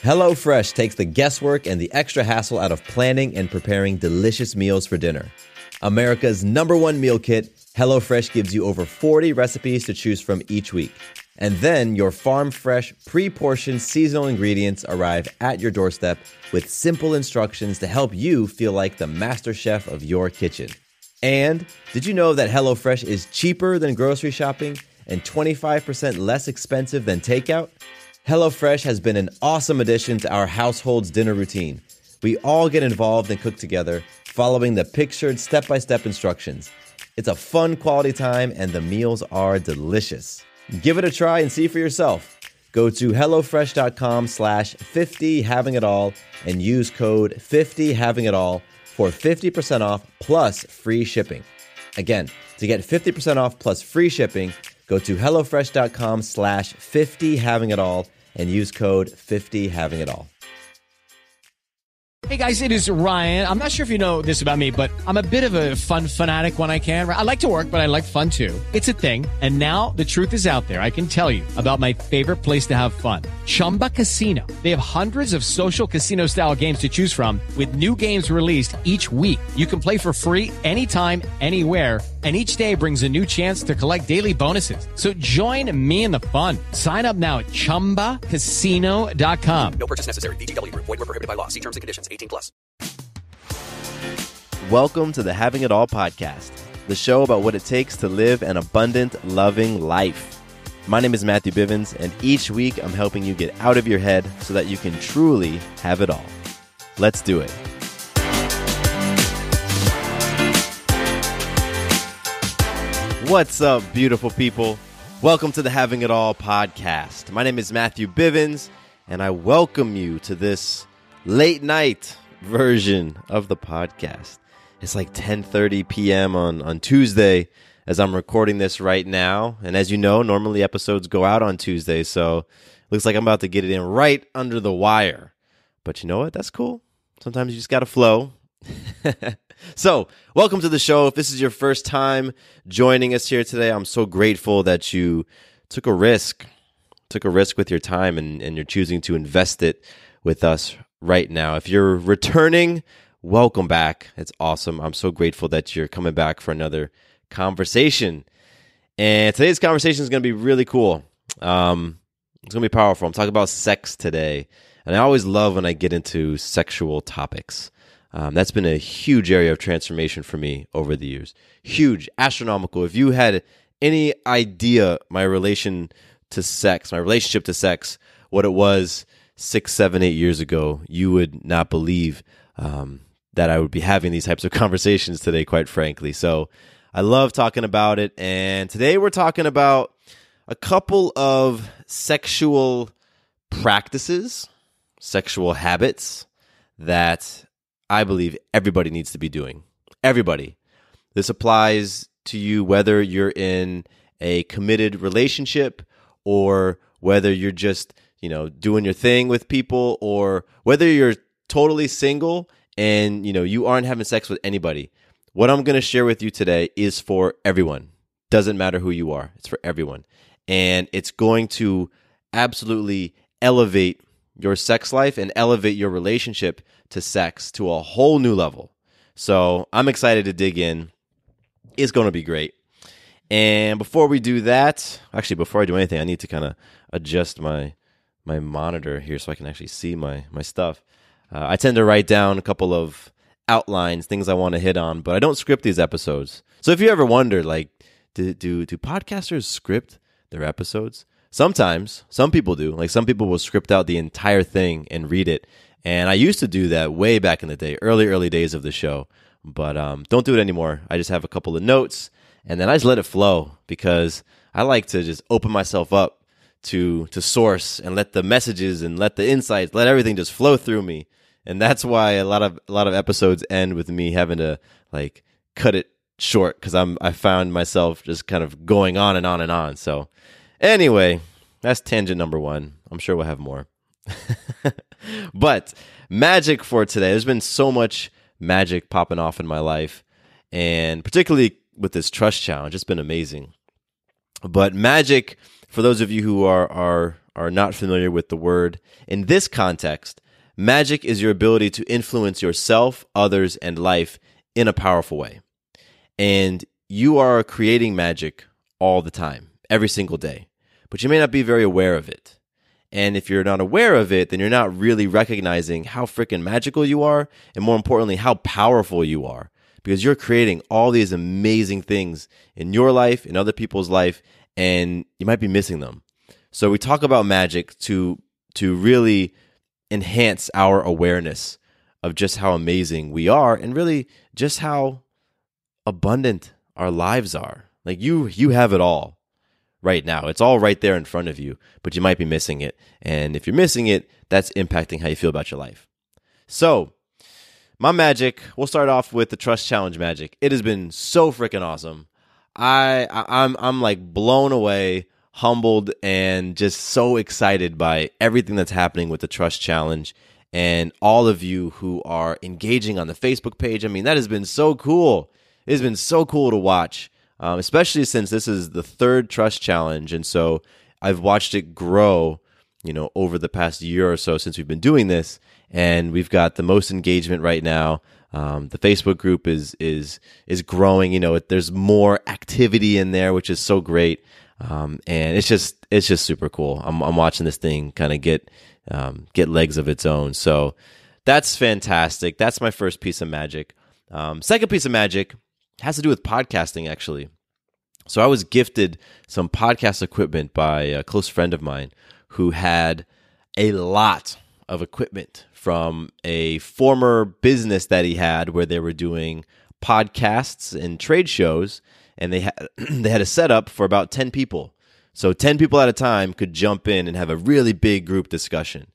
HelloFresh takes the guesswork and the extra hassle out of planning and preparing delicious meals for dinner. America's #1 meal kit, HelloFresh gives you over 40 recipes to choose from each week. And then your farm-fresh, pre-portioned seasonal ingredients arrive at your doorstep with simple instructions to help you feel like the master chef of your kitchen. And did you know that HelloFresh is cheaper than grocery shopping and 25% less expensive than takeout? HelloFresh has been an awesome addition to our household's dinner routine. We all get involved and cook together, following the pictured step-by-step instructions. It's a fun quality time, and the meals are delicious. Give it a try and see for yourself. Go to HelloFresh.com/50havingitall and use code 50havingitall for 50% off plus free shipping. Again, to get 50% off plus free shipping, go to HelloFresh.com/50havingitall and use code 50havingitall. Hey guys, it is Ryan. I'm not sure if you know this about me, but I'm a bit of a fun fanatic when I can. I like to work, but I like fun too. It's a thing. And now the truth is out there. I can tell you about my favorite place to have fun. Chumba Casino. They have hundreds of social casino style games to choose from with new games released each week. You can play for free anytime, anywhere. And each day brings a new chance to collect daily bonuses. So join me in the fun. Sign up now at ChumbaCasino.com. No purchase necessary. VGW Group. Void where prohibited by law. See terms and conditions. 18+. Welcome to the Having It All podcast, the show about what it takes to live an abundant, loving life. My name is Matthew Bivens, and each week I'm helping you get out of your head so that you can truly have it all. Let's do it. What's up, beautiful people? Welcome to the Having It All podcast. My name is Matthew Bivens, and I welcome you to this late night version of the podcast. It's like 10:30 p.m. on Tuesday as I'm recording this right now. And as you know, normally episodes go out on Tuesday, so it looks like I'm about to get it in right under the wire. But you know what? That's cool. Sometimes you just got to flow. So, welcome to the show. If this is your first time joining us here today, I'm so grateful that you took a risk with your time and you're choosing to invest it with us right now. If you're returning, welcome back. It's awesome. I'm so grateful that you're coming back for another conversation. And today's conversation is going to be really cool. It's going to be powerful. I'm talking about sex today. And I always love when I get into sexual topics. That's been a huge area of transformation for me over the years. Huge, astronomical. If you had any idea my relationship to sex, what it was 6, 7, 8 years ago, you would not believe that I would be having these types of conversations today, quite frankly. So I love talking about it. And today we're talking about a couple of sexual practices, sexual habits that I believe everybody needs to be doing. Everybody. This applies to you whether you're in a committed relationship or whether you're just, doing your thing with people, or whether you're totally single and, you aren't having sex with anybody. What I'm going to share with you today is for everyone. Doesn't matter who you are. It's for everyone. And it's going to absolutely elevate your sex life and elevate your relationship to sex to a whole new level. So I'm excited to dig in. It's going to be great. And before we do that, actually, before I do anything, I need to kind of adjust my monitor here so I can actually see my stuff. I tend to write down a couple of outlines, things I want to hit on, but I don't script these episodes. So if you ever wonder, do podcasters script their episodes? Sometimes. Some people do. Some people will script out the entire thing and read it. And I used to do that way back in the day, early days of the show. But don't do it anymore. I just have a couple of notes, and then I just let it flow because I like to just open myself up to source and let the messages and let the insights, let everything just flow through me. And that's why a lot of episodes end with me having to cut it short because I found myself just kind of going on and on and on. So anyway, that's tangent number one. I'm sure we'll have more. But magic for today. There's been so much magic popping off in my life, and particularly with this trust challenge, it's been amazing. But magic, for those of you who are are not familiar with the word, in this context, magic is your ability to influence yourself, others, and life in a powerful way. And you are creating magic all the time, every single day, but you may not be very aware of it. And if you're not aware of it, then you're not really recognizing how freaking magical you are, and more importantly, how powerful you are, because you're creating all these amazing things in your life, in other people's life, and you might be missing them. So we talk about magic to really enhance our awareness of just how amazing we are, and really just how abundant our lives are. Like you have it all right now. It's all right there in front of you, but you might be missing it. And if you're missing it, that's impacting how you feel about your life. So my magic, we'll start off with the Trust Challenge magic. It has been so freaking awesome. I'm like blown away, humbled, and just so excited by everything that's happening with the Trust Challenge and all of you who are engaging on the Facebook page. I mean, that has been so cool. It has been so cool to watch, especially since this is the third Trust Challenge. And so I've watched it grow, over the past year or so since we've been doing this. And we've got the most engagement right now. The Facebook group is growing. There's more activity in there, which is so great. And it's just super cool. I'm watching this thing kind of get legs of its own. So that's fantastic. That's my first piece of magic. Second piece of magic has to do with podcasting, actually. So I was gifted some podcast equipment by a close friend of mine who had a lot of equipment from a former business that he had where they were doing podcasts and trade shows, and they had a setup for about 10 people. So 10 people at a time could jump in and have a really big group discussion.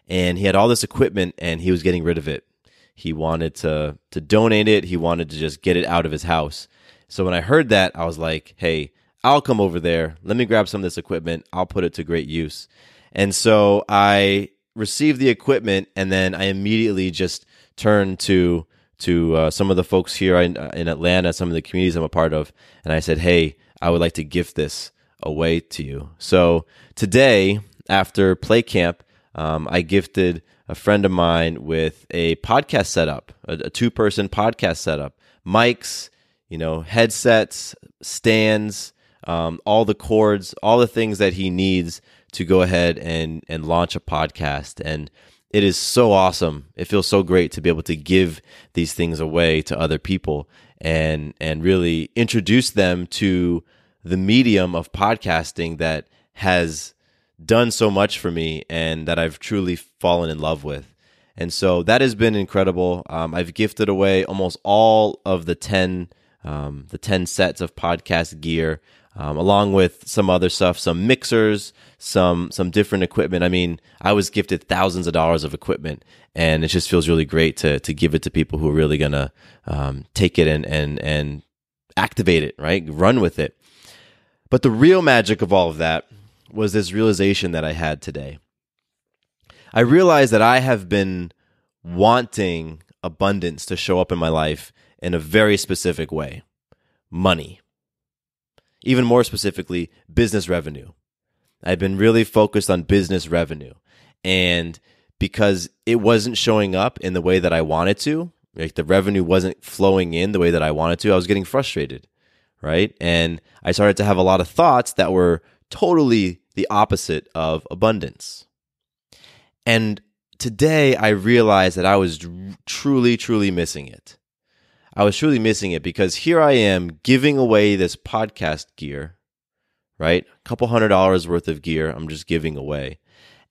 And he had all this equipment, and he was getting rid of it. He wanted to donate it. He wanted to just get it out of his house. So when I heard that, I was like, hey, I'll come over there. Let me grab some of this equipment. I'll put it to great use. And so I received the equipment, and then I immediately just turned to some of the folks here in Atlanta, some of the communities I'm a part of, and I said, hey, I would like to gift this away to you. So today, after Play Camp, I gifted a friend of mine with a podcast setup, a two-person podcast setup, mics, headsets, stands, all the cords, all the things that he needs to go ahead and launch a podcast. And it is so awesome. It feels so great to be able to give these things away to other people and really introduce them to the medium of podcasting that has done so much for me and that I've truly fallen in love with. And so that has been incredible. I've gifted away almost all of the 10 sets of podcast gear, along with some other stuff, some mixers, some different equipment. I mean, I was gifted thousands of dollars of equipment, and it just feels really great to give it to people who are really gonna take it and activate it, right? Run with it. But the real magic of all of that was this realization that I had today. I realized that I have been wanting abundance to show up in my life in a very specific way. Money. Even more specifically, business revenue. I've been really focused on business revenue. And because it wasn't showing up in the way that I wanted to, like the revenue wasn't flowing in the way that I wanted to, I was getting frustrated, right? And I started to have a lot of thoughts that were totally the opposite of abundance. And today I realized that I was truly, truly missing it. I was truly missing it because here I am giving away this podcast gear, right? A couple $100 worth of gear I'm just giving away.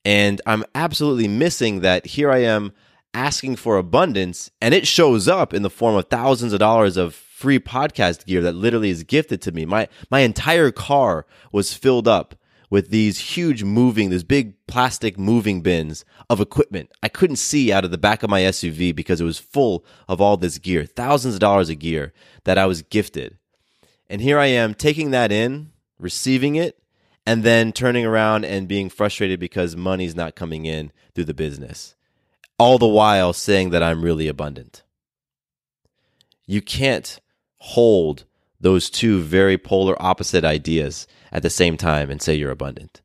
And I'm absolutely missing that here I am asking for abundance, and it shows up in the form of thousands of dollars of free podcast gear that literally is gifted to me. My entire car was filled up with these big plastic moving bins of equipment. I couldn't see out of the back of my SUV because it was full of all this gear, thousands of dollars of gear that I was gifted. And here I am taking that in, receiving it, and then turning around and being frustrated because money's not coming in through the business. All the while saying that I'm really abundant. You can't hold those two very polar opposite ideas at the same time and say you're abundant.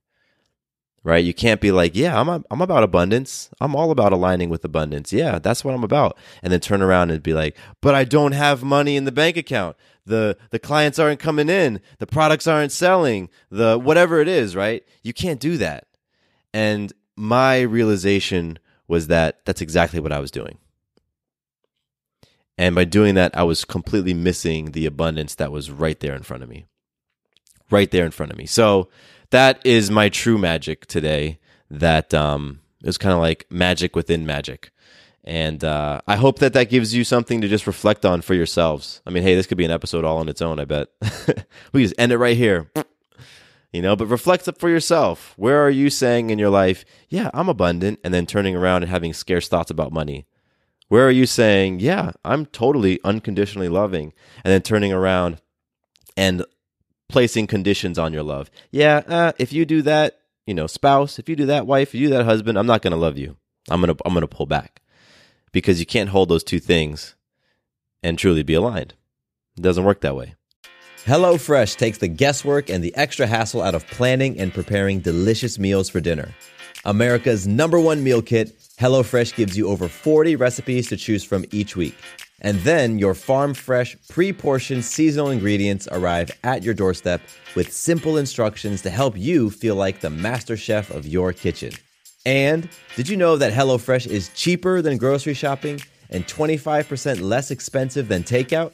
right? You can't be like, yeah, I'm about abundance. I'm all about aligning with abundance. Yeah, that's what I'm about. And then turn around and be like, but I don't have money in the bank account. The clients aren't coming in. The products aren't selling. The whatever it is, right? You can't do that. And my realization was that that's exactly what I was doing. And by doing that, I was completely missing the abundance that was right there in front of me. Right there in front of me. So that is my true magic today. That is kind of like magic within magic. And I hope that gives you something to just reflect on for yourselves. I mean, hey, this could be an episode all on its own, I bet. We just end it right here. But reflect up for yourself. Where are you saying in your life, yeah, I'm abundant, and then turning around and having scarce thoughts about money? Where are you saying, yeah, I'm totally unconditionally loving, and then turning around and placing conditions on your love? Yeah, if you do that, spouse, if you do that, wife, if you do that, husband, I'm not going to love you. I'm gonna pull back, because you can't hold those two things and truly be aligned. It doesn't work that way. HelloFresh takes the guesswork and the extra hassle out of planning and preparing delicious meals for dinner. America's #1 meal kit, HelloFresh gives you over 40 recipes to choose from each week. And then your farm-fresh, pre-portioned seasonal ingredients arrive at your doorstep with simple instructions to help you feel like the master chef of your kitchen. And did you know that HelloFresh is cheaper than grocery shopping and 25% less expensive than takeout?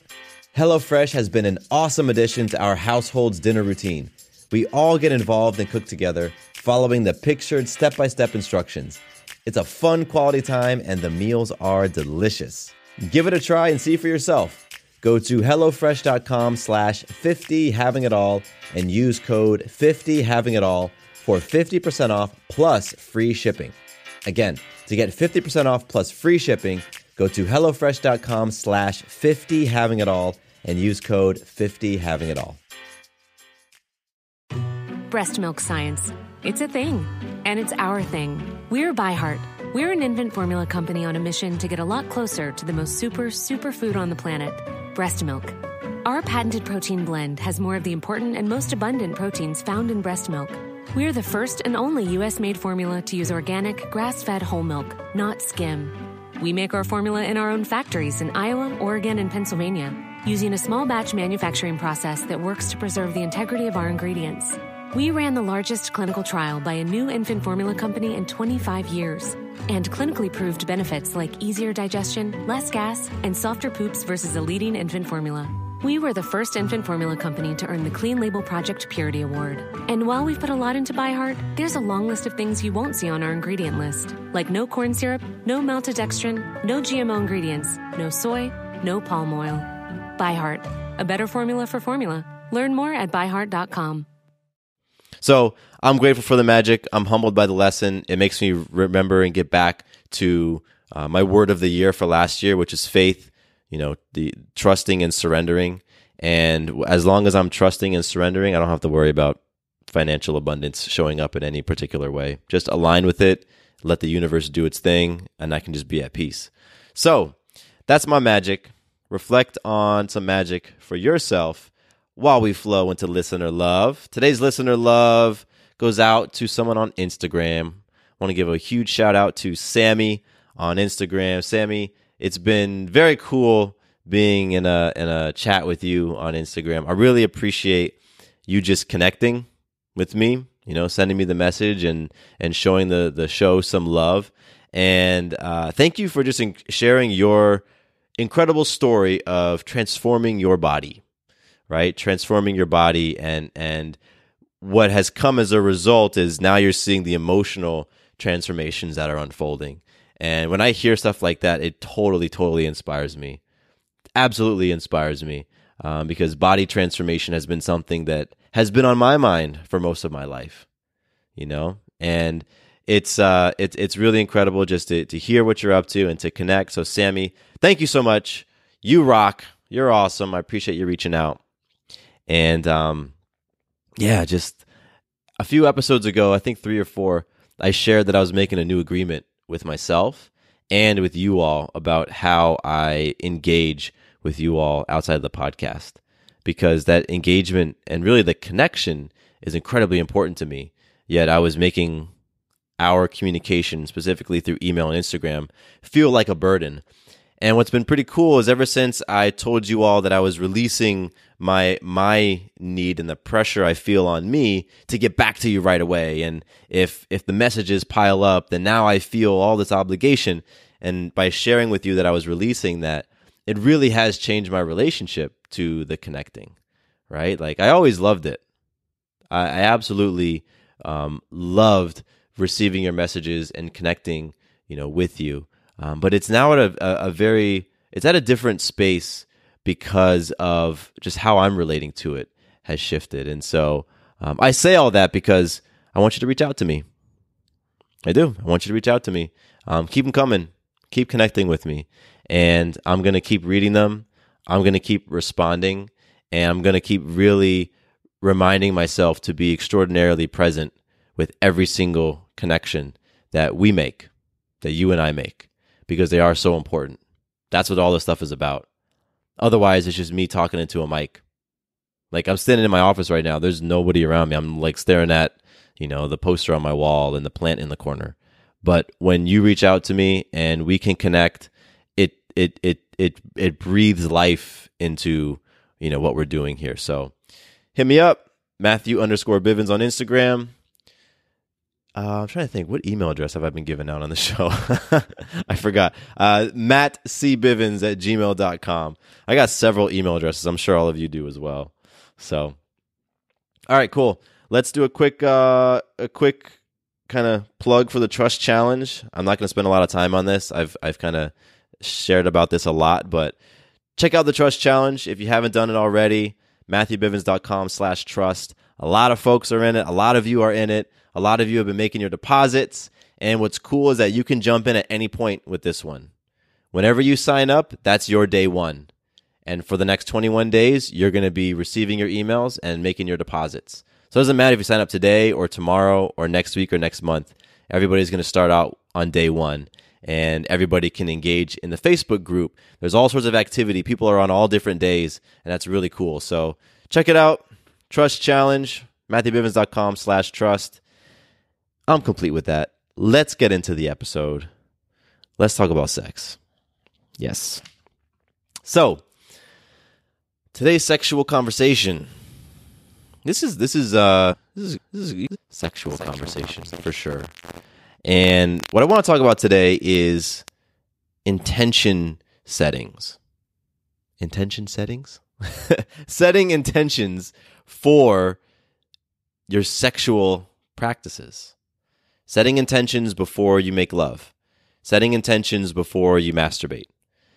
HelloFresh has been an awesome addition to our household's dinner routine. We all get involved and cook together, following the pictured step-by-step instructions. It's a fun quality time, and the meals are delicious. Give it a try and see for yourself. Go to HelloFresh.com/50havingitall and use code 50havingitall for 50% off plus free shipping. Again, to get 50% off plus free shipping, go to HelloFresh.com/50havingitall and use code 50havingitall. Breast milk science. It's a thing, and it's our thing. We're ByHeart. We're an infant formula company on a mission to get a lot closer to the most superfood on the planet, breast milk. Our patented protein blend has more of the important and most abundant proteins found in breast milk. We're the first and only U.S.-made formula to use organic, grass-fed whole milk, not skim. We make our formula in our own factories in Iowa, Oregon, and Pennsylvania, using a small batch manufacturing process that works to preserve the integrity of our ingredients. We ran the largest clinical trial by a new infant formula company in 25 years, and clinically proved benefits like easier digestion, less gas, and softer poops versus a leading infant formula. We were the first infant formula company to earn the Clean Label Project Purity Award. And while we've put a lot into ByHeart, there's a long list of things you won't see on our ingredient list, like no corn syrup, no maltodextrin, no GMO ingredients, no soy, no palm oil. ByHeart, a better formula for formula. Learn more at byheart.com. So I'm grateful for the magic. I'm humbled by the lesson. It makes me remember and get back to my word of the year for last year, which is faith, the trusting and surrendering. And as long as I'm trusting and surrendering, I don't have to worry about financial abundance showing up in any particular way. Just align with it, let the universe do its thing, and I can just be at peace. So that's my magic. Reflect on some magic for yourself while we flow into listener love. Today's listener love goes out to someone on Instagram. I want to give a huge shout out to Sammy on Instagram. Sammy, it's been very cool being in a chat with you on Instagram. I really appreciate you just connecting with me, sending me the message and showing the show some love. And thank you for just sharing your incredible story of transforming your body. Right? Transforming your body, and what has come as a result is now you're seeing the emotional transformations that are unfolding. And when I hear stuff like that, it totally inspires me. Absolutely inspires me, because body transformation has been something that has been on my mind for most of my life, and it's really incredible just to hear what you're up to and to connect. So Sammy, thank you so much. You rock. You're awesome. I appreciate you reaching out. And just a few episodes ago, I think 3 or 4, I shared that I was making a new agreement with myself and with you all about how I engage with you all outside of the podcast, because that engagement and really the connection is incredibly important to me. Yet I was making our communication, specifically through email and Instagram, feel like a burden. And what's been pretty cool is ever since I told you all that I was releasing my need and the pressure I feel on me to get back to you right away. And if the messages pile up, then now I feel all this obligation. And by sharing with you that I was releasing that, it really has changed my relationship to the connecting, right? Like I always loved it. I absolutely loved receiving your messages and connecting, with you. But it's now at it's at a different space because of just how I'm relating to it has shifted. And so I say all that because I want you to reach out to me. I do. I want you to reach out to me. Keep them coming. Keep connecting with me. And I'm going to keep reading them. I'm going to keep responding. And I'm going to keep really reminding myself to be extraordinarily present with every single connection that we make, that you and I make, because they are so important. That's what all this stuff is about. Otherwise, it's just me talking into a mic. Like I'm standing in my office right now. There's nobody around me. I'm like staring at, the poster on my wall and the plant in the corner. But when you reach out to me and we can connect, it breathes life into, what we're doing here. So hit me up, Matthew_Bivens on Instagram. I'm trying to think, what email address have I been giving out on the show? I forgot. mattcbivens@gmail.com. I got several email addresses. I'm sure all of you do as well. So, all right, cool. Let's do a quick kind of plug for the Trust Challenge. I'm not going to spend a lot of time on this. I've kind of shared about this a lot, but check out the Trust Challenge if you haven't done it already. MatthewBivens.com/trust. A lot of folks are in it. A lot of you are in it. A lot of you have been making your deposits. And what's cool is that you can jump in at any point with this one. Whenever you sign up, that's your day one. And for the next 21 days, you're going to be receiving your emails and making your deposits. So it doesn't matter if you sign up today or tomorrow or next week or next month. Everybody's going to start out on day one. And everybody can engage in the Facebook group. There's all sorts of activity. People are on all different days. And that's really cool. So check it out. Trust Challenge, MatthewBivens.com/trust. I'm complete with that. Let's get into the episode. Let's talk about sex. Yes. So, today's sexual conversation. This is sexual conversation for sure. And what I want to talk about today is intention settings. Intention settings? Setting intentions for your sexual practices. Setting intentions before you make love. Setting intentions before you masturbate.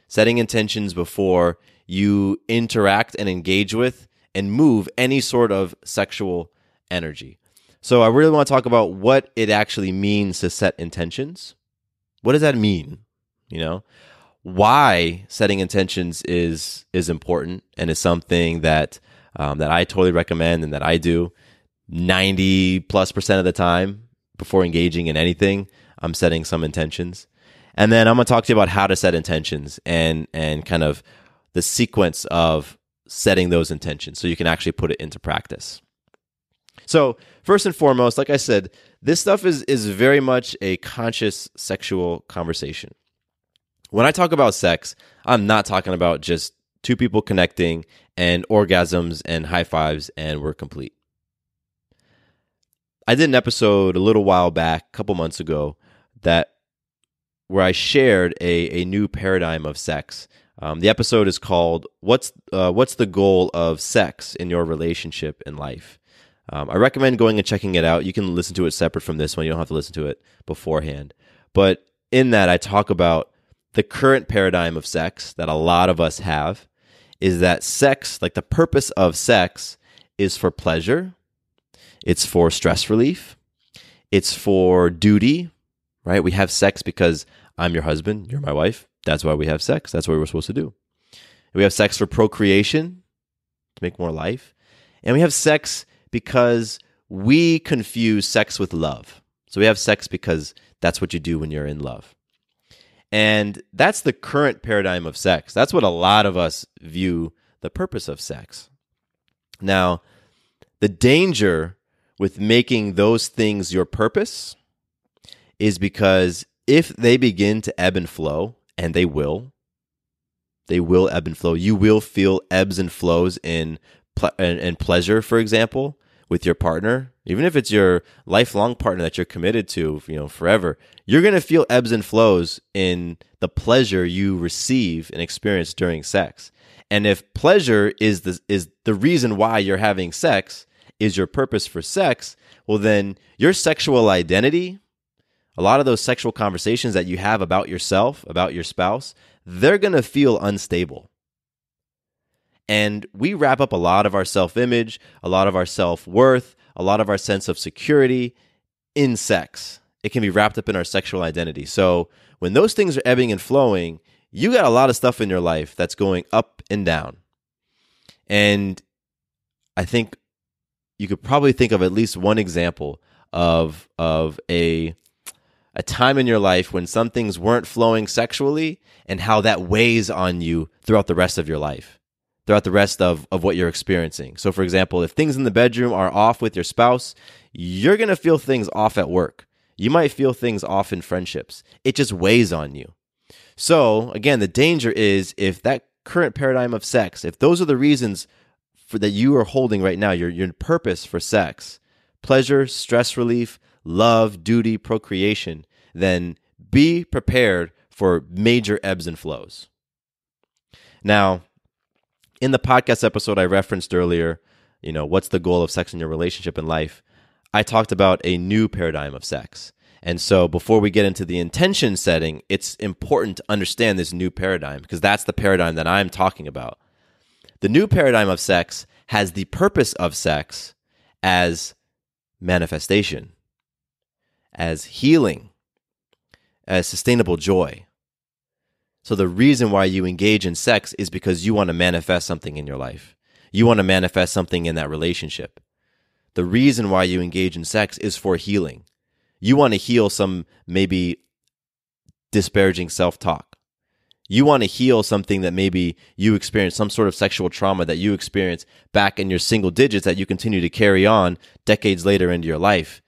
Setting intentions before you interact and engage with and move any sort of sexual energy. So I really want to talk about what it actually means to set intentions. What does that mean? Why setting intentions is important and is something that I totally recommend and that I do 90+% of the time. Before engaging in anything, I'm setting some intentions. And then I'm going to talk to you about how to set intentions and kind of the sequence of setting those intentions so you can actually put it into practice. So first and foremost, like I said, this stuff is very much a conscious sexual conversation. When I talk about sex, I'm not talking about just two people connecting and orgasms and high fives and we're complete. I did an episode a little while back, a couple months ago, where I shared a new paradigm of sex. The episode is called "What's the Goal of Sex in Your Relationship in Life?" I recommend going and checking it out. You can listen to it separate from this one. You don't have to listen to it beforehand. But in that, I talk about the current paradigm of sex that a lot of us have, is that sex, like the purpose of sex, is for pleasure. It's for stress relief. It's for duty, right? We have sex because I'm your husband, you're my wife. That's why we have sex. That's what we're supposed to do. We have sex for procreation, to make more life. And we have sex because we confuse sex with love. So we have sex because that's what you do when you're in love. And that's the current paradigm of sex. That's what a lot of us view the purpose of sex. Now, the danger with making those things your purpose is because if they begin to ebb and flow, and they will ebb and flow. You will feel ebbs and flows in pleasure, for example, with your partner. Even if it's your lifelong partner that you're committed to, forever, you're going to feel ebbs and flows in the pleasure you receive and experience during sex. And if pleasure is the reason why you're having sex, is your purpose for sex, well, then your sexual identity, a lot of those sexual conversations that you have about yourself, about your spouse, they're going to feel unstable. And we wrap up a lot of our self-image, a lot of our self-worth, a lot of our sense of security in sex. It can be wrapped up in our sexual identity. So when those things are ebbing and flowing, you got a lot of stuff in your life that's going up and down. And I think you could probably think of at least one example of a time in your life when some things weren't flowing sexually and how that weighs on you throughout the rest of your life, throughout the rest of what you're experiencing. So for example, if things in the bedroom are off with your spouse, you're going to feel things off at work. You might feel things off in friendships. It just weighs on you. So again, the danger is if that current paradigm of sex, if those are the reasons that you are holding right now, your purpose for sex, pleasure, stress relief, love, duty, procreation, then be prepared for major ebbs and flows. Now, in the podcast episode I referenced earlier, what's the goal of sex in your relationship and life? I talked about a new paradigm of sex. And so before we get into the intention setting, it's important to understand this new paradigm because that's the paradigm that I'm talking about. The new paradigm of sex has the purpose of sex as manifestation, as healing, as sustainable joy. So the reason why you engage in sex is because you want to manifest something in your life. You want to manifest something in that relationship. The reason why you engage in sex is for healing. You want to heal some maybe disparaging self-talk. You want to heal something that maybe you experienced, some sort of sexual trauma that you experienced back in your single digits that you continue to carry on decades later into your life,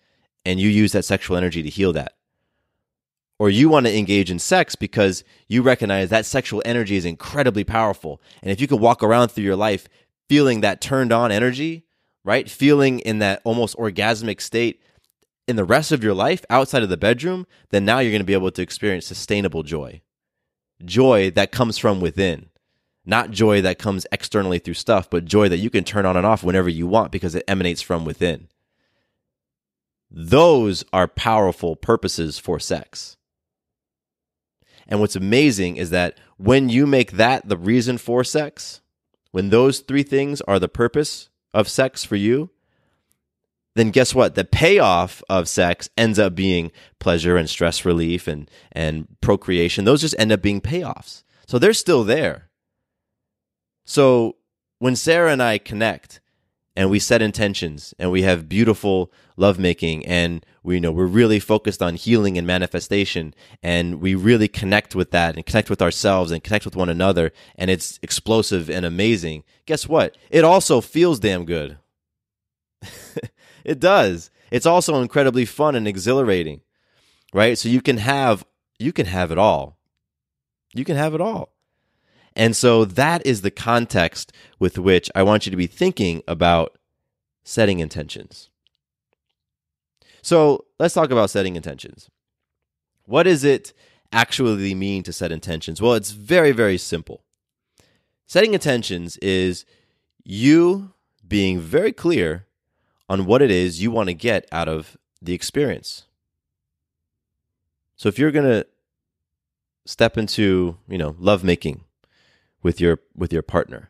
and you use that sexual energy to heal that. Or you want to engage in sex because you recognize that sexual energy is incredibly powerful. And if you could walk around through your life feeling that turned on energy, right? Feeling in that almost orgasmic state in the rest of your life outside of the bedroom, then now you're going to be able to experience sustainable joy. Joy that comes from within. Not joy that comes externally through stuff, but joy that you can turn on and off whenever you want because it emanates from within. Those are powerful purposes for sex. And what's amazing is that when you make that the reason for sex, when those three things are the purpose of sex for you, then guess what? The payoff of sex ends up being pleasure and stress relief and procreation. Those just end up being payoffs. So they're still there. So when Sarah and I connect and we set intentions and we have beautiful lovemaking and we're really focused on healing and manifestation and we really connect with that and connect with ourselves and connect with one another and it's explosive and amazing, guess what? It also feels damn good. It does. It's also incredibly fun and exhilarating, right? So you can have it all. You can have it all. And so that is the context with which I want you to be thinking about setting intentions. So let's talk about setting intentions. What does it actually mean to set intentions? Well, it's very, very simple. Setting intentions is you being very clear on what it is you want to get out of the experience. So if you're going to step into, lovemaking with your partner,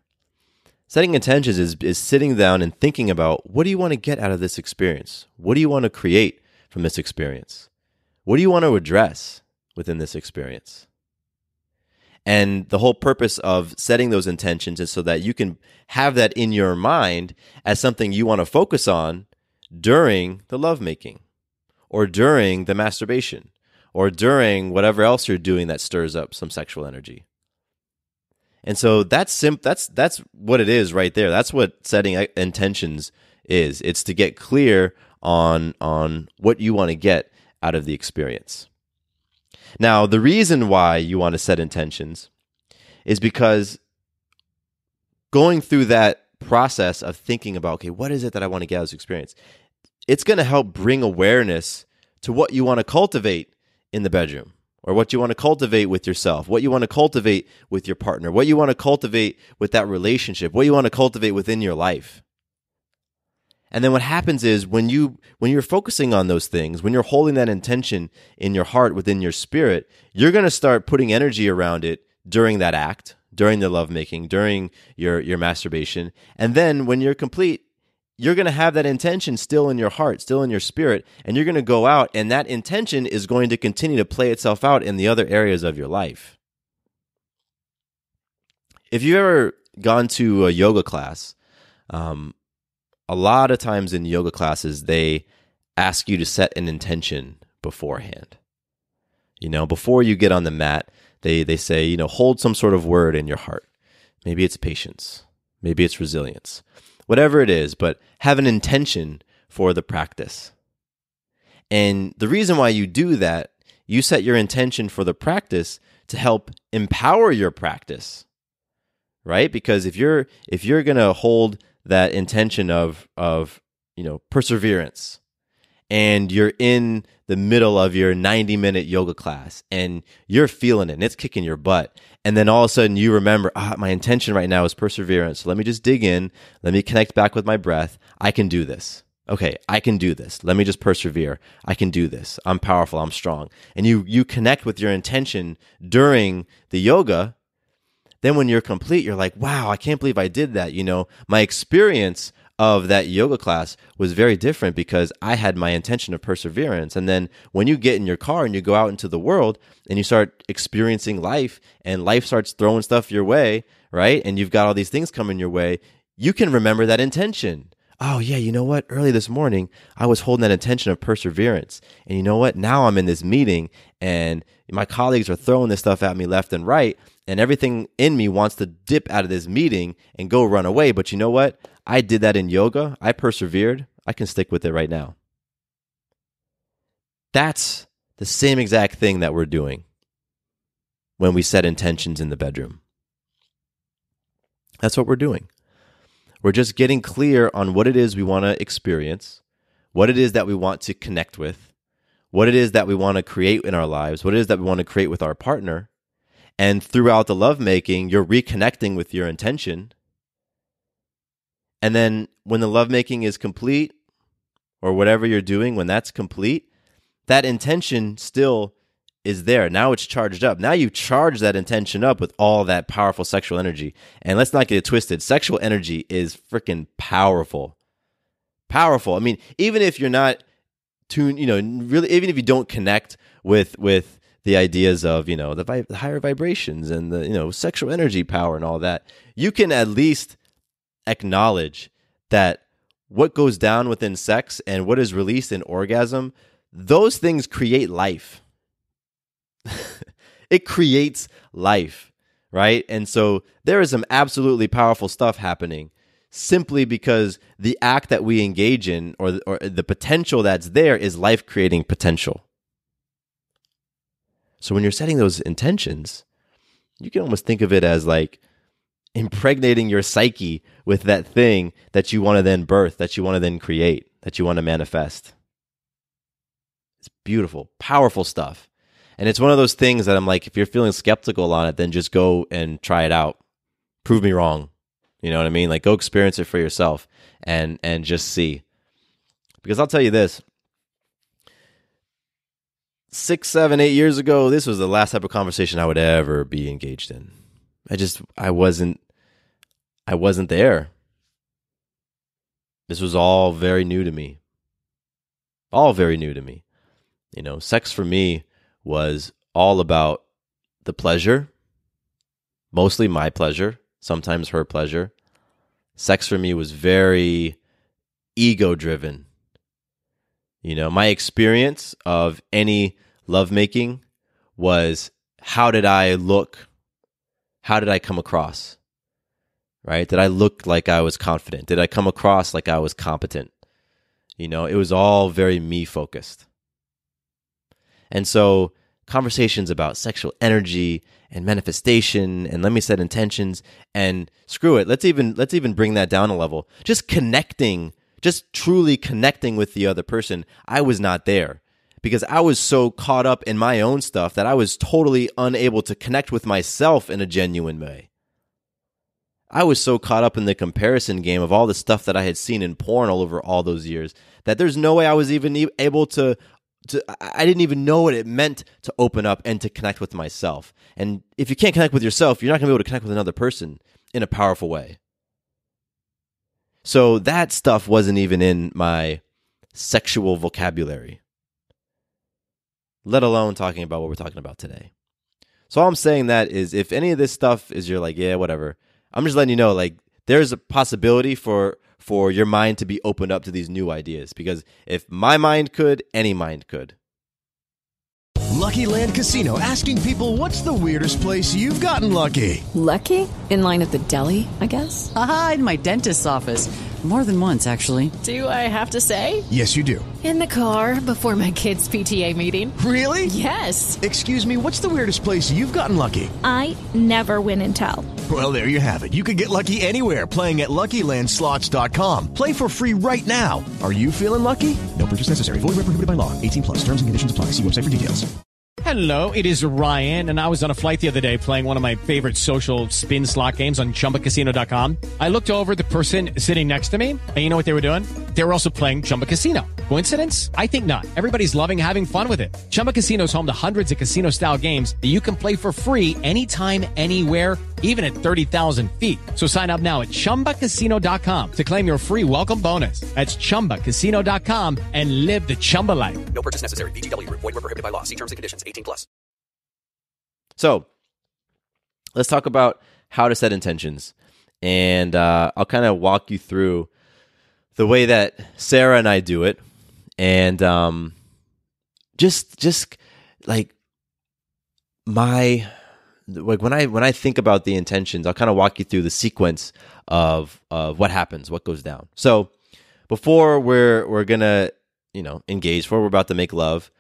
setting intentions is sitting down and thinking about what do you want to get out of this experience? What do you want to create from this experience? What do you want to address within this experience? And the whole purpose of setting those intentions is so that you can have that in your mind as something you want to focus on during the lovemaking or during the masturbation or during whatever else you're doing that stirs up some sexual energy. And so that's what it is right there. That's what setting intentions is. It's to get clear on what you want to get out of the experience. Now, the reason why you want to set intentions is because going through that process of thinking about, okay, what is it that I want to get out of this experience? It's going to help bring awareness to what you want to cultivate in the bedroom, or what you want to cultivate with yourself, what you want to cultivate with your partner, what you want to cultivate with that relationship, what you want to cultivate within your life. And then what happens is when you're focusing on those things, when you're holding that intention in your heart, within your spirit, you're going to start putting energy around it during that act, during the lovemaking, during your masturbation. And then when you're complete, you're going to have that intention still in your heart, still in your spirit, and you're going to go out, and that intention is going to continue to play itself out in the other areas of your life. If you've ever gone to a yoga class, a lot of times in yoga classes, they ask you to set an intention beforehand. Before you get on the mat, they say, hold some sort of word in your heart. Maybe it's patience. Maybe it's resilience. Whatever it is, but have an intention for the practice. And the reason why you do that, you set your intention for the practice to help empower your practice, right? Because if you're going to hold that intention of perseverance, and you're in the middle of your 90-minute yoga class and you're feeling it and it's kicking your butt, and then all of a sudden you remember, my intention right now is perseverance. So let me just dig in. Let me connect back with my breath. I can do this. Okay, I can do this. Let me just persevere. I can do this. I'm powerful. I'm strong. And you connect with your intention during the yoga. Then when you're complete, you're like, wow, I can't believe I did that. My experience of that yoga class was very different because I had my intention of perseverance. And then when you get in your car and you go out into the world and you start experiencing life, and life starts throwing stuff your way, right? And you've got all these things coming your way, you can remember that intention. Oh yeah, you know what? Early this morning, I was holding that intention of perseverance. And you know what? Now I'm in this meeting and my colleagues are throwing this stuff at me left and right. And everything in me wants to dip out of this meeting and go run away. But you know what? I did that in yoga. I persevered. I can stick with it right now. That's the same exact thing that we're doing when we set intentions in the bedroom. That's what we're doing. We're just getting clear on what it is we want to experience, what it is that we want to connect with, what it is that we want to create in our lives, what it is that we want to create with our partner. And throughout the lovemaking, you're reconnecting with your intention. And then when the lovemaking is complete, or whatever you're doing, when that's complete, that intention still is there. Now it's charged up. Now you charge that intention up with all that powerful sexual energy. And let's not get it twisted. Sexual energy is freaking powerful. Powerful. I mean, even if you're not tuned, really, even if you don't connect with the ideas of, the higher vibrations and the, sexual energy power and all that, you can at least acknowledge that what goes down within sex and what is released in orgasm, those things create life. It creates life, right? And so there is some absolutely powerful stuff happening simply because the act that we engage in or the potential that's there is life-creating potential. So when you're setting those intentions, you can almost think of it as like impregnating your psyche with that thing that you want to then birth, that you want to then create, that you want to manifest. It's beautiful, powerful stuff. And it's one of those things that I'm like, if you're feeling skeptical on it, then just go and try it out. Prove me wrong. You know what I mean? Like, go experience it for yourself and just see. Because I'll tell you this, 6, 7, 8 years ago, this was the last type of conversation I would ever be engaged in. I wasn't there. This was all very new to me. All very new to me. Sex for me was all about the pleasure, mostly my pleasure, sometimes her pleasure. Sex for me was very ego-driven. My experience of any lovemaking was, how did I look? How did I come across? Right? Did I look like I was confident? Did I come across like I was competent? It was all very me-focused. And so conversations about sexual energy and manifestation and let me set intentions and screw it. Let's even bring that down a level. Just connecting, just truly connecting with the other person. I was not there because I was so caught up in my own stuff that I was totally unable to connect with myself in a genuine way. I was so caught up in the comparison game of all the stuff that I had seen in porn all over all those years that there's no way I was even able to I didn't even know what it meant to open up and to connect with myself. And if you can't connect with yourself, you're not going to be able to connect with another person in a powerful way. So that stuff wasn't even in my sexual vocabulary, let alone talking about what we're talking about today. So all I'm saying that is if any of this stuff is you're like, yeah, whatever, I'm just letting you know, like, there's a possibility for your mind to be opened up to these new ideas. Because if my mind could, any mind could. Lucky Land Casino, asking people, what's the weirdest place you've gotten lucky? Lucky? In line at the deli, I guess? Aha, in my dentist's office. More than once, actually. Do I have to say? Yes, you do. In the car before my kids' PTA meeting. Really? Yes. Excuse me, what's the weirdest place you've gotten lucky? I never win and tell. Well, there you have it. You can get lucky anywhere, playing at LuckyLandSlots.com. Play for free right now. Are you feeling lucky? No purchase necessary. Void where prohibited by law. 18+. Terms and conditions apply. See website for details. Hello, it is Ryan, and I was on a flight the other day playing one of my favorite social spin slot games on ChumbaCasino.com. I looked over at the person sitting next to me, and you know what they were doing? They were also playing Chumba Casino. Coincidence? I think not. Everybody's loving having fun with it. Chumba Casino is home to hundreds of casino-style games that you can play for free anytime, anywhere, even at 30,000 feet. So sign up now at ChumbaCasino.com to claim your free welcome bonus. That's ChumbaCasino.com and live the Chumba life. No purchase necessary. VGW. Void where prohibited by law. See terms and conditions. 18+. So let's talk about how to set intentions. And I'll kind of walk you through the way that Sarah and I do it. And just like my... Like when I think about the intentions, I'll kind of walk you through the sequence of what happens, what goes down. So before we're gonna engage, before we're about to make love,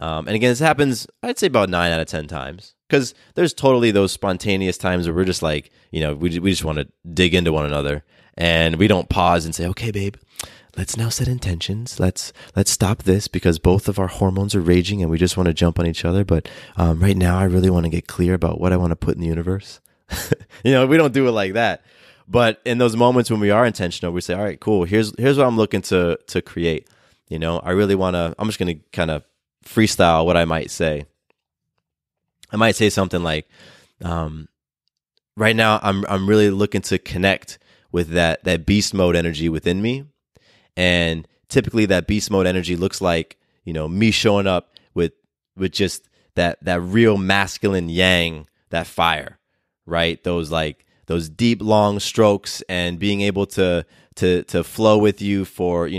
and again, this happens I'd say about 9 out of 10 times, because there's totally those spontaneous times where we're just like we just want to dig into one another, and we don't pause and say, okay, babe, let's now set intentions. Let's stop this because both of our hormones are raging and we just want to jump on each other. But right now, I really want to get clear about what I want to put in the universe. We don't do it like that. But in those moments when we are intentional, we say, all right, cool. Here's what I'm looking to create. I really want to. I'm just going to kind of freestyle what I might say. I might say something like, right now, I'm really looking to connect with that beast mode energy within me. And typically that beast mode energy looks like, me showing up with just that real masculine yang, that fire, right? Those deep, long strokes and being able to flow with you for,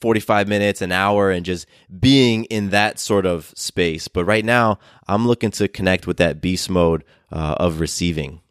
45 minutes, an hour, and just being in that sort of space. But right now I'm looking to connect with that beast mode of receiving,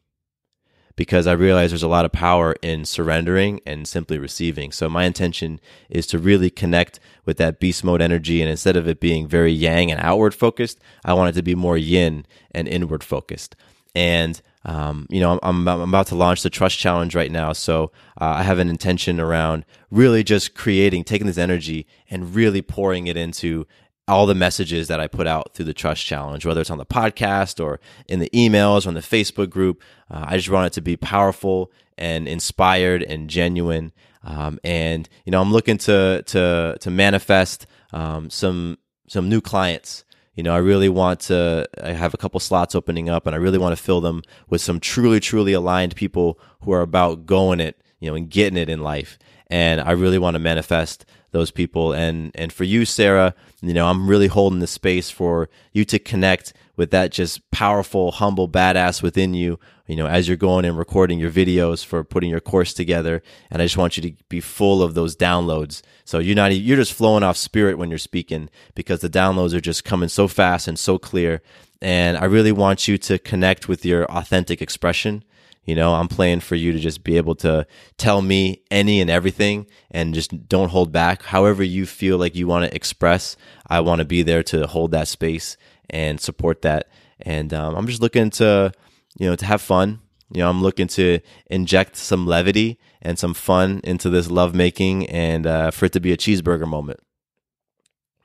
because I realize there's a lot of power in surrendering and simply receiving. So my intention is to really connect with that beast mode energy, and instead of it being very yang and outward focused, I want it to be more yin and inward focused. And I'm about to launch the Trust Challenge right now, so I have an intention around really just taking this energy and really pouring it into all the messages that I put out through the Trust Challenge, whether it's on the podcast or in the emails or on the Facebook group. I just want it to be powerful and inspired and genuine. And I'm looking to manifest some new clients. I really want to. I have a couple slots opening up, and I really want to fill them with some truly, truly aligned people who are about going it, and getting it in life. And I really want to manifest those people. And for you, Sarah, I'm really holding the space for you to connect with that just powerful, humble badass within you, as you're going and recording your videos for putting your course together. And I just want you to be full of those downloads. So you're just flowing off spirit when you're speaking, because the downloads are just coming so fast and so clear. And I really want you to connect with your authentic expression. You know, I'm playing for you to just be able to tell me any and everything and just don't hold back. However you feel like you want to express, I want to be there to hold that space and support that. And I'm just looking to, to have fun. You know, I'm looking to inject some levity and some fun into this lovemaking and for it to be a cheeseburger moment.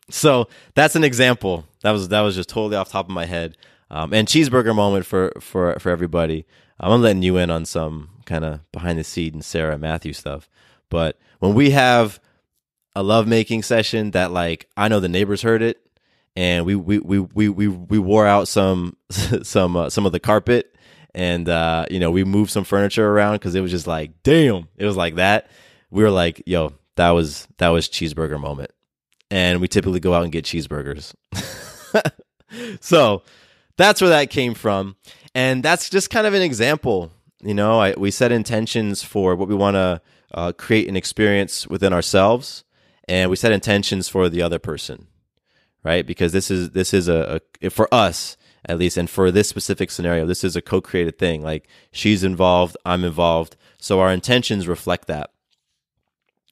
So that's an example. That was just totally off the top of my head. And cheeseburger moment for everybody. I'm letting you in on some kind of behind the scenes Sarah and Matthew stuff. But when we have a lovemaking session that, like, I know the neighbors heard it, and we wore out some of the carpet, and we moved some furniture around because it was just like, damn, it was like that. We were like, yo, that was cheeseburger moment, and we typically go out and get cheeseburgers. So that's where that came from. And that's just kind of an example. You know, we set intentions for what we want to create an experience within ourselves, and we set intentions for the other person, right? Because this is a for us at least, and for this specific scenario, this is a co-created thing. Like, she's involved, I'm involved, so our intentions reflect that.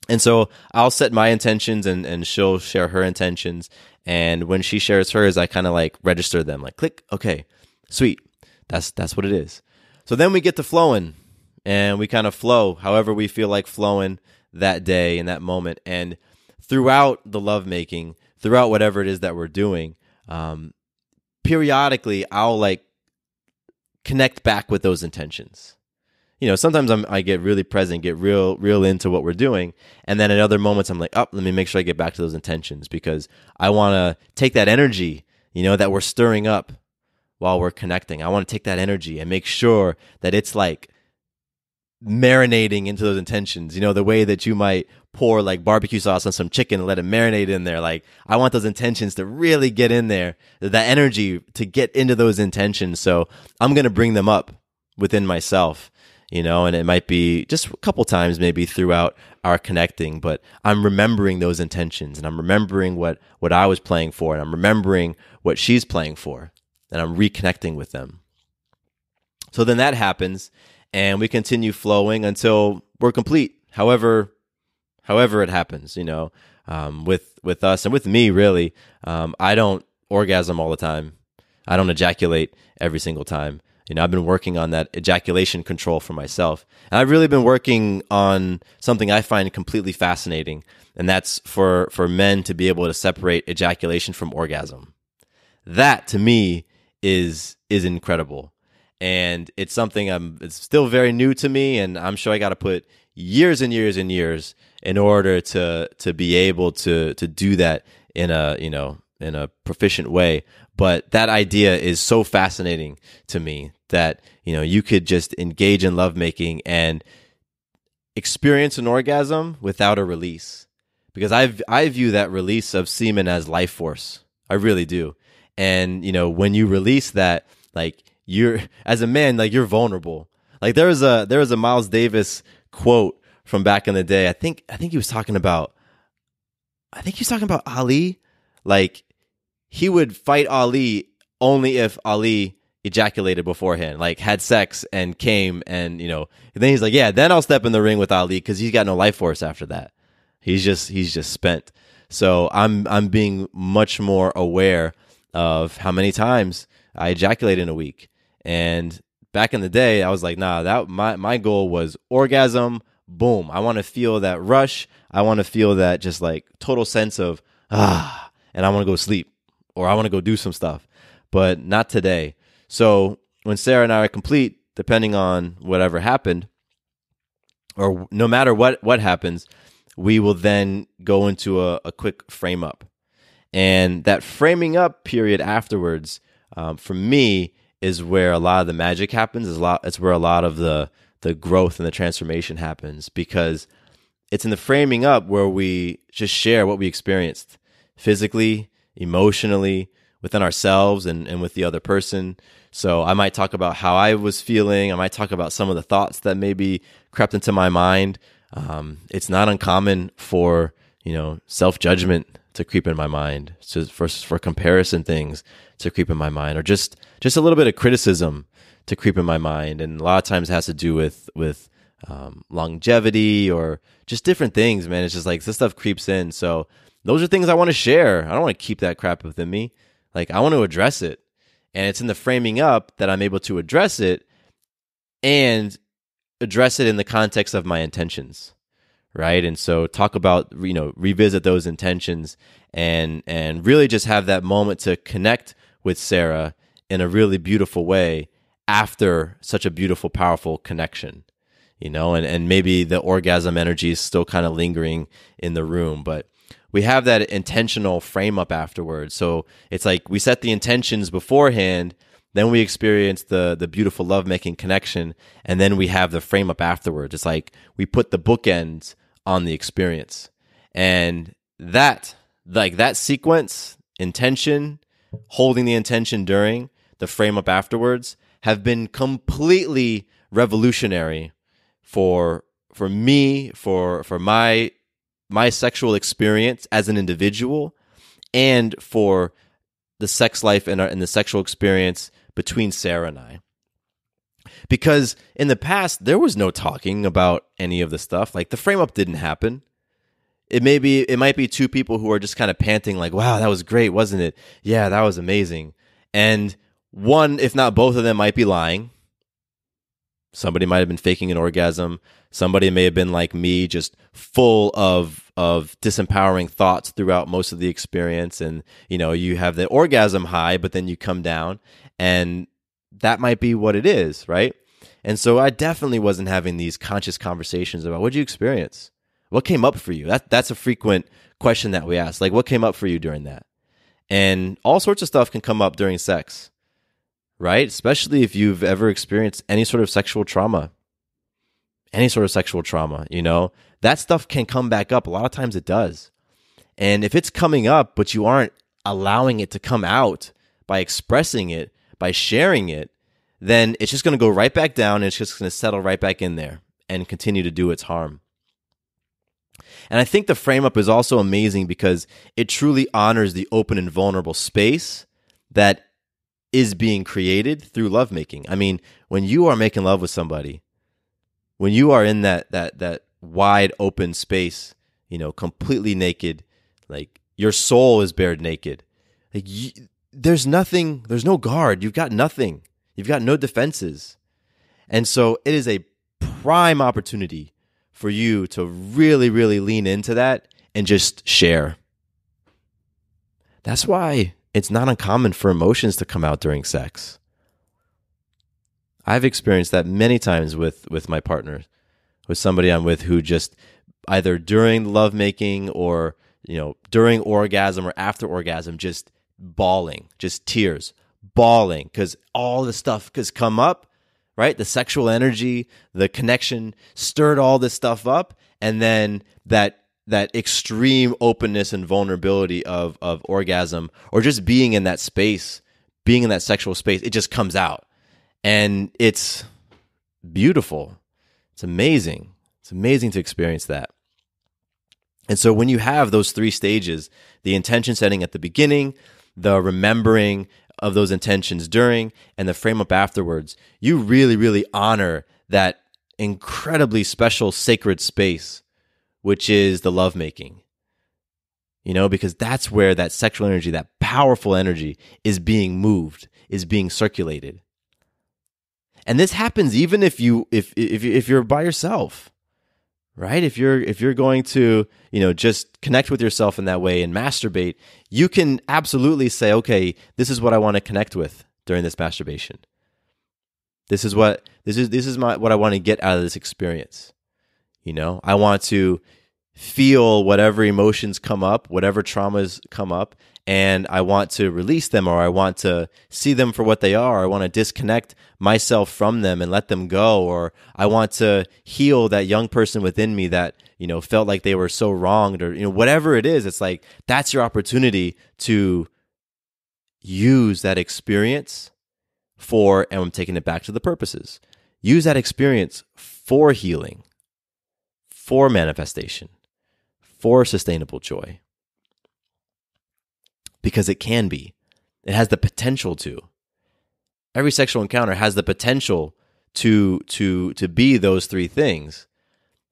And so I'll set my intentions, and she'll share her intentions. And when she shares hers, I kind of like register them, like click, okay, sweet. That's what it is. So then we get to flowing, and we kind of flow however we feel like flowing that day in that moment. And throughout the lovemaking, throughout whatever it is that we're doing, periodically I'll like connect back with those intentions. You know, sometimes I get really present, get real into what we're doing, and then at other moments I'm like, let me make sure I get back to those intentions, because I want to take that energy, that we're stirring up while we're connecting. I want to take that energy and make sure that it's like marinating into those intentions, the way that you might pour like barbecue sauce on some chicken and let it marinate in there. Like, I want those intentions to really get in there, that energy to get into those intentions. So I'm going to bring them up within myself, and it might be just a couple times maybe throughout our connecting, but I'm remembering those intentions, and I'm remembering what I was playing for, and I'm remembering what she's playing for, and I'm reconnecting with them. So then that happens, and we continue flowing until we're complete. However it happens, with us and with me, really. I don't orgasm all the time. I don't ejaculate every single time. I've been working on that ejaculation control for myself. And I've really been working on something I find completely fascinating, and that's for men to be able to separate ejaculation from orgasm. That, to me, is incredible. And it's something it's still very new to me, and I'm sure I got to put years and years and years in order to be able to do that in a proficient way. But that idea is so fascinating to me that, you could just engage in lovemaking and experience an orgasm without a release. Because I view that release of semen as life force. I really do. And, when you release that, like, you're, as a man, like, you're vulnerable. Like, there was a Miles Davis quote from back in the day. I think he was talking about Ali. Like, he would fight Ali only if Ali ejaculated beforehand, like had sex and came, and then he's like, yeah, then I'll step in the ring with Ali, because he's got no life force after that. He's just spent. So I'm being much more aware of how many times I ejaculate in a week. And back in the day, I was like, nah, that my goal was orgasm, boom. I want to feel that rush. I want to feel that just like total sense of and I want to go sleep, or I want to go do some stuff. But not today. So when Sarah and I are complete, depending on whatever happened, or no matter what happens, we will then go into a quick frame up. And that framing up period afterwards, for me, is where a lot of the magic happens. It's where a lot of the growth and the transformation happens, because it's in the framing up where we just share what we experienced physically, emotionally, within ourselves and with the other person. So I might talk about how I was feeling. I might talk about some of the thoughts that maybe crept into my mind. It's not uncommon for, self-judgment to creep in my mind, for comparison things to creep in my mind, or just a little bit of criticism to creep in my mind. And a lot of times it has to do with longevity or just different things, man. It's just like this stuff creeps in. So those are things I want to share. I don't want to keep that crap within me. Like, I want to address it. And it's in the framing up that I'm able to address it and address it in the context of my intentions, right? And so talk about, revisit those intentions and really just have that moment to connect with Sarah in a really beautiful way after such a beautiful, powerful connection, and maybe the orgasm energy is still kind of lingering in the room, but we have that intentional frame up afterwards. So it's like we set the intentions beforehand, then we experience the beautiful lovemaking connection, and then we have the frame up afterwards. It's like we put the bookends on the experience. And that sequence, intention, holding the intention during, the frame up afterwards, have been completely revolutionary for me, for my sexual experience as an individual, and for the sex life and the sexual experience between Sarah and I. Because in the past, there was no talking about any of the stuff. Like, the frame up didn't happen. It might be two people who are just kind of panting like, wow, that was great, wasn't it? Yeah, that was amazing. And one, if not both of them, might be lying. Somebody might have been faking an orgasm. Somebody may have been like me, just full of disempowering thoughts throughout most of the experience. And, you have the orgasm high, but then you come down, and that might be what it is, right? And so I definitely wasn't having these conscious conversations about, what did you experience? What came up for you? That's a frequent question that we ask. Like, what came up for you during that? And all sorts of stuff can come up during sex, right? Especially if you've ever experienced any sort of sexual trauma. That stuff can come back up. A lot of times it does. And if it's coming up, but you aren't allowing it to come out by expressing it, by sharing it, then it's just going to go right back down, and it's just going to settle right back in there and continue to do its harm. And I think the frame up is also amazing because it truly honors the open and vulnerable space that is being created through lovemaking. I mean, when you are making love with somebody, when you are in that wide open space, completely naked, like your soul is bared naked. Like there's no guard. You've got nothing. You've got no defenses. And so it is a prime opportunity for you to really, really lean into that and just share. That's why it's not uncommon for emotions to come out during sex. I've experienced that many times with my partner, with somebody I'm with who just either during lovemaking or, during orgasm or after orgasm, just bawling, just tears, bawling, because all the stuff has come up, right? The sexual energy, the connection stirred all this stuff up. And then that extreme openness and vulnerability of orgasm, or just being in that space, being in that sexual space, it just comes out. And it's beautiful. It's amazing. It's amazing to experience that. And so when you have those three stages, the intention setting at the beginning, the remembering of those intentions during, and the frame up afterwards, you really, really honor that incredibly special sacred space, which is the lovemaking. Because that's where that sexual energy, that powerful energy, is being moved, is being circulated. And this happens even if you're by yourself, right? If you're going to, just connect with yourself in that way and masturbate, you can absolutely say, okay, this is what I want to connect with during this masturbation. This is what I want to get out of this experience. I want to feel whatever emotions come up, whatever traumas come up, and I want to release them, or I want to see them for what they are. I want to disconnect myself from them and let them go, or I want to heal that young person within me that, felt like they were so wronged, or, whatever it is. It's like, that's your opportunity to use that experience for, and I'm taking it back to the purposes, use that experience for healing, for manifestation, for sustainable joy. because it can be. It has the potential to. Every sexual encounter has the potential to be those three things.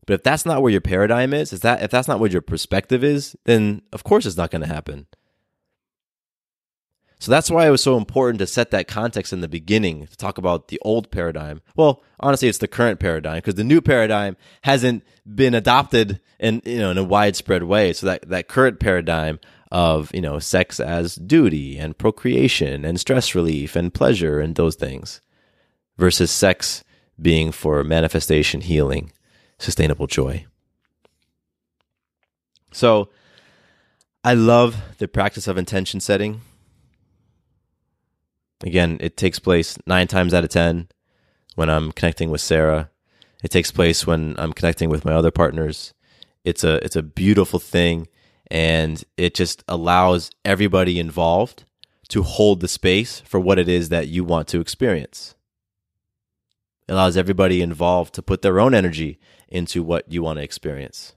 But if that's not where your paradigm is, if that's not what your perspective is, then of course it's not going to happen. So that's why it was so important to set that context in the beginning, to talk about the old paradigm. Well, honestly, it's the current paradigm, because the new paradigm hasn't been adopted in a widespread way. So that current paradigm of, sex as duty and procreation and stress relief and pleasure and those things, versus sex being for manifestation, healing, sustainable joy. So I love the practice of intention setting. Again, it takes place 9 times out of 10 when I'm connecting with Sarah. It takes place when I'm connecting with my other partners. It's a beautiful thing, and it just allows everybody involved to hold the space for what it is that you want to experience. It allows everybody involved to put their own energy into what you want to experience.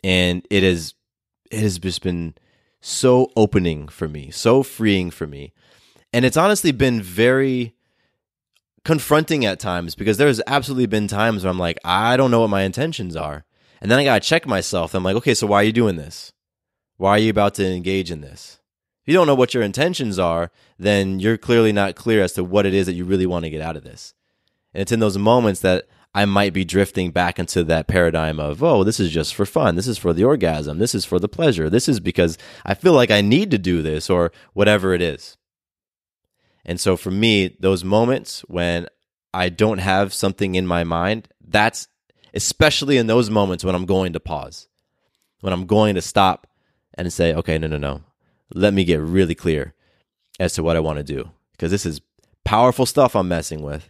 And it has just been so opening for me, so freeing for me. And it's honestly been very confronting at times, because there's absolutely been times where I'm like, I don't know what my intentions are. And then I got to check myself. I'm like, okay, so why are you doing this? Why are you about to engage in this? If you don't know what your intentions are, then you're clearly not clear as to what it is that you really want to get out of this. And it's in those moments that I might be drifting back into that paradigm of, oh, this is just for fun. This is for the orgasm. This is for the pleasure. This is because I feel like I need to do this, or whatever it is. And so for me, those moments when I don't have something in my mind, that's especially in those moments when I'm going to pause, when I'm going to stop and say, okay, no. Let me get really clear as to what I want to do, because this is powerful stuff I'm messing with.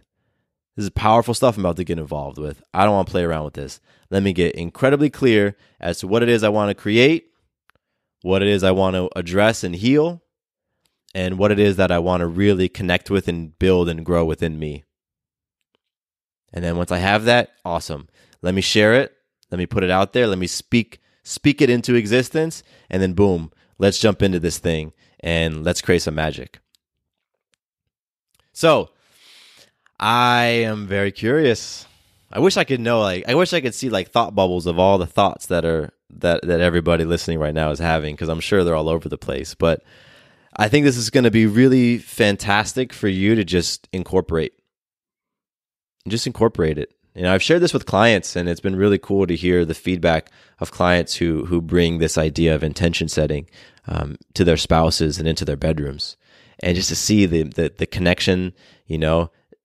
This is powerful stuff I'm about to get involved with. I don't want to play around with this. Let me get incredibly clear as to what it is I want to create, what it is I want to address and heal, and what it is that I want to really connect with and build and grow within me. And then once I have that, awesome. Let me share it. Let me put it out there. Let me speak it into existence. And then boom, let's jump into this thing and let's create some magic. So I am very curious. I wish I could know, I wish I could see thought bubbles of all the thoughts that everybody listening right now is having, because I'm sure they're all over the place. But I think this is going to be really fantastic for you to just incorporate. Just incorporate it. I've shared this with clients, and it's been really cool to hear the feedback of clients who bring this idea of intention setting to their spouses and into their bedrooms, and just to see the connection.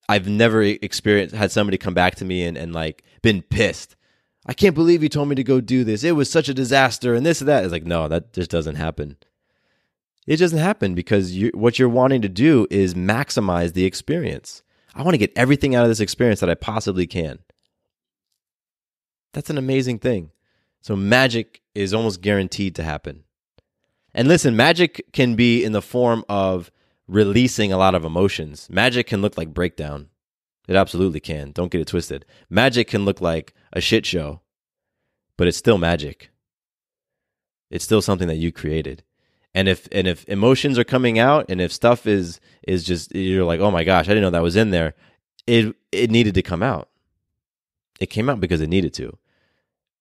I've never had somebody come back to me and been pissed. I can't believe you told me to go do this. It was such a disaster, and this and that. It's like, no, that just doesn't happen. It doesn't happen because what you're wanting to do is maximize the experience. I want to get everything out of this experience that I possibly can. That's an amazing thing. So magic is almost guaranteed to happen. And listen, magic can be in the form of releasing a lot of emotions. Magic can look like breakdown. It absolutely can. Don't get it twisted. Magic can look like a shit show, but it's still magic. It's still something that you created. And if emotions are coming out, and if stuff is just, you're like, oh my gosh, I didn't know that was in there, it needed to come out. It came out because it needed to.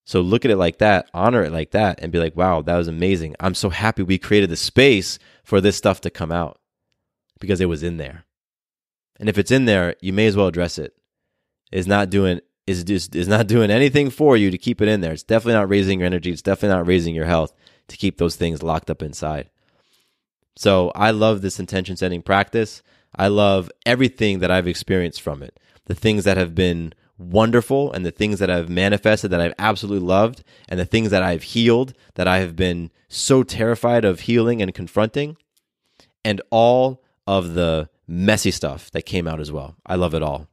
So look at it like that, honor it like that, and be like, wow, that was amazing. I'm so happy we created the space for this stuff to come out because it was in there. And if it's in there, you may as well address it. It's not doing anything for you to keep it in there. It's definitely not raising your energy. It's definitely not raising your health to keep those things locked up inside. So I love this intention setting practice. I love everything that I've experienced from it. The things that have been wonderful, and the things that I've manifested that I've absolutely loved, and the things that I've healed that I have been so terrified of healing and confronting, and all of the messy stuff that came out as well. I love it all.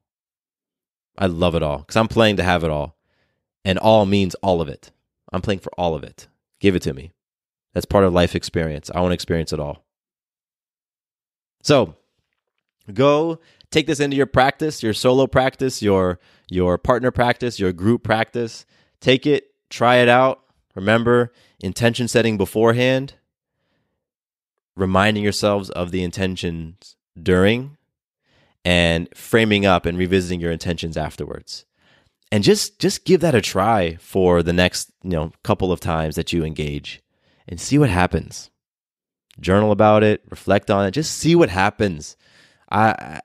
I love it all because I'm playing to have it all. And all means all of it. I'm playing for all of it. Give it to me. That's part of life experience. I want to experience it all. So go take this into your practice, your solo practice, your partner practice, your group practice. Take it, try it out. Remember, intention setting beforehand. reminding yourselves of the intentions during and framing up and revisiting your intentions afterwards. And just give that a try for the next, couple of times that you engage and see what happens. Journal about it, reflect on it, just see what happens. I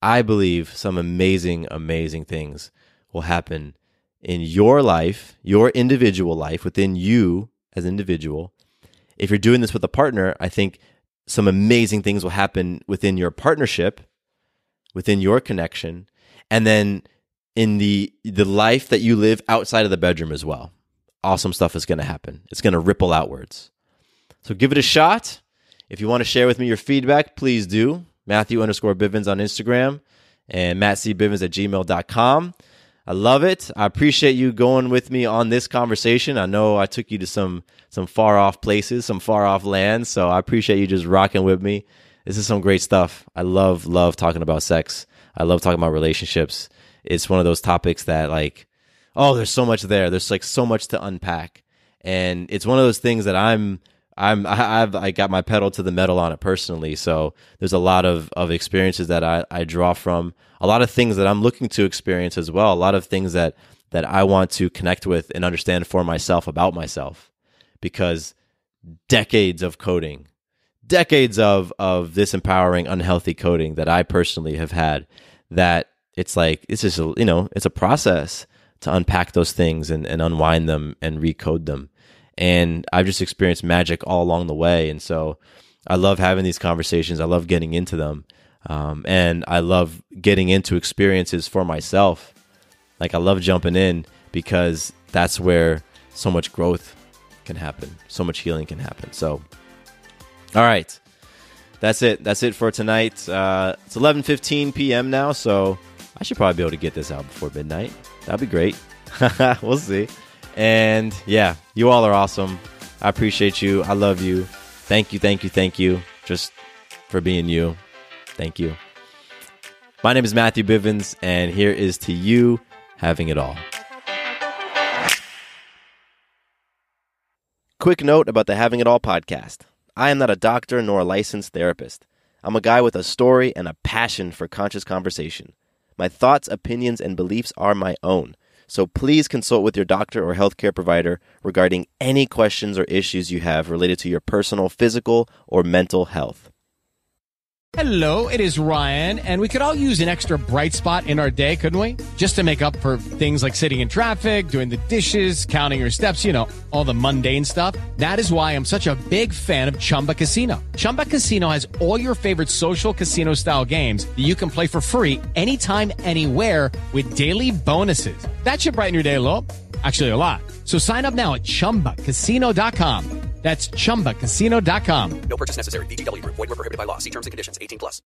believe some amazing, amazing things will happen in your life, your individual life, within you as an individual. If you're doing this with a partner, I think some amazing things will happen within your partnership, within your connection, and then in the life that you live outside of the bedroom as well. Awesome stuff is going to happen. It's going to ripple outwards. So give it a shot. If you want to share with me your feedback, please do. Matthew_Bivens on Instagram and mattcbivens@gmail.com. I love it. I appreciate you going with me on this conversation. I know I took you to some far off places, some far off lands, so I appreciate you just rocking with me. This is some great stuff. I love talking about sex. I love talking about relationships. It's one of those topics that there's so much there. There's so much to unpack. And it's one of those things that I got my pedal to the metal on it personally. So there's a lot of experiences that I draw from, a lot of things that I'm looking to experience as well, a lot of things that I want to connect with and understand for myself about myself, because decades of coding, decades of this empowering, unhealthy coding that I personally have had, that it's just, it's a process to unpack those things and unwind them and recode them. And I've just experienced magic all along the way. And so I love having these conversations. I love getting into them. And I love getting into experiences for myself. I love jumping in, because that's where so much growth can happen. So much healing can happen. So, all right. That's it. That's it for tonight. It's 11:15 p.m. now, so I should probably be able to get this out before midnight. That'd be great. We'll see. And yeah, you all are awesome. I appreciate you. I love you. Thank you just for being you. Thank you. My name is Matthew Bivens, and here is to you having it all. Quick note about the Having It All podcast. I am not a doctor nor a licensed therapist. I'm a guy with a story and a passion for conscious conversation. My thoughts, opinions, and beliefs are my own. So please consult with your doctor or healthcare provider regarding any questions or issues you have related to your personal, physical, or mental health. Hello, it is Ryan, and we could all use an extra bright spot in our day, couldn't we? Just to make up for things like sitting in traffic, doing the dishes, counting your steps, all the mundane stuff. That is why I'm such a big fan of Chumba Casino. Chumba Casino has all your favorite social casino-style games that you can play for free anytime, anywhere, with daily bonuses. That should brighten your day a little. Actually, a lot. So sign up now at ChumbaCasino.com. That's ChumbaCasino.com. No purchase necessary. VGW Group. Void where prohibited by law. See terms and conditions. 18+.